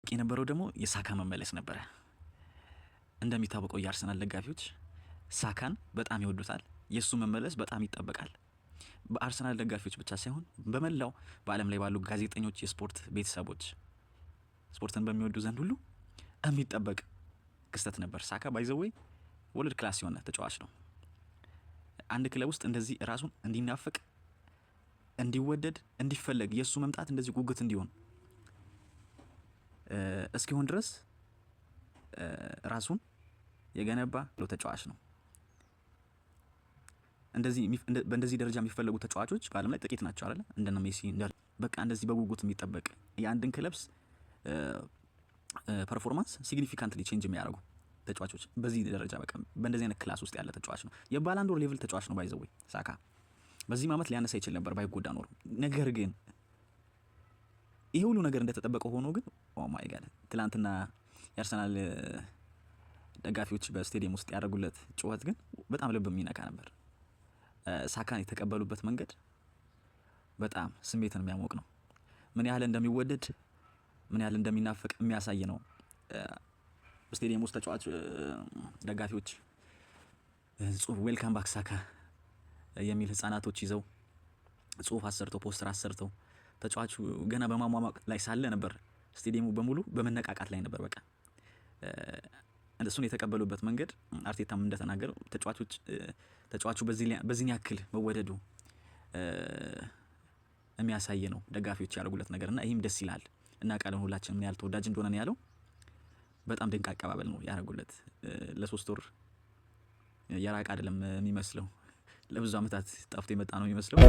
የነበረው ደግሞ የሳካ መመለስ ነበረ። እንደሚታወቀው የአርሰናል ደጋፊዎች ሳካን በጣም ይወዱታል። የሱ መመለስ በጣም ይጠበቃል። በአርሰናል ደጋፊዎች ብቻ ሳይሆን በመላው በዓለም ላይ ባሉ ጋዜጠኞች፣ የስፖርት ቤተሰቦች፣ ስፖርትን በሚወዱ ዘንድ ሁሉ የሚጠበቅ ክስተት ነበር። ሳካ ባይዘዌይ ወርልድ ክላስ የሆነ ተጫዋች ነው። አንድ ክለብ ውስጥ እንደዚህ ራሱን እንዲናፈቅ፣ እንዲወደድ፣ እንዲፈለግ የሱ መምጣት እንደዚህ ጉጉት እንዲሆን እስኪሆን ድረስ ራሱን የገነባ ተጫዋች ነው። በእንደዚህ ደረጃ የሚፈለጉ ተጫዋቾች በዓለም ላይ ጥቂት ናቸው አይደል? እንደነ ሜሲ በቃ እንደዚህ በጉጉት የሚጠበቅ የአንድን ክለብስ ፐርፎርማንስ ሲግኒፊካንትሊ ቼንጅ የሚያደርጉ ተጫዋቾች በዚህ ደረጃ በቃ በእንደዚህ አይነት ክላስ ውስጥ ያለ ተጫዋች ነው። የባላንዶር ሌቭል ተጫዋች ነው ባይዘዌይ ሳካ። በዚህ ዓመት ሊያነሳ ይችል ነበር ባይጎዳ ኖሮ። ነገር ግን ይሄ ሁሉ ነገር እንደተጠበቀ ሆኖ ግን ኦ ማይ ጋድ ትላንትና የአርሰናል ደጋፊዎች በስቴዲየም ውስጥ ያደረጉለት ጩኸት ግን በጣም ልብ የሚነካ ነበር። ሳካን የተቀበሉበት መንገድ በጣም ስሜትን የሚያሞቅ ነው። ምን ያህል እንደሚወደድ ምን ያህል እንደሚናፍቅ የሚያሳይ ነው። በስቴዲየም ውስጥ ተጫዋች ደጋፊዎች ጽሁፍ ዌልካም ባክ ሳካ የሚል ህጻናቶች ይዘው ጽሁፍ አሰርተው ፖስተር አሰርተው ተጫዋቹ ገና በማሟሟቅ ላይ ሳለ ነበር ስቴዲየሙ በሙሉ በመነቃቃት ላይ ነበር። በቃ እሱን የተቀበሉበት መንገድ አርቴታም እንደተናገረው ተጫዋቹ በዚህ ያክል መወደዱ የሚያሳይ ነው ደጋፊዎች ያደረጉለት ነገርና ይህም ደስ ይላል እና ቃልን ሁላችን ምን ያህል ተወዳጅ እንደሆነ ነው ያለው። በጣም ድንቅ አቀባበል ነው ያደረጉለት። ለ3 ወር የራቅ አይደለም የሚመስለው፣ ለብዙ አመታት ጠፍቶ የመጣ ነው የሚመስለው።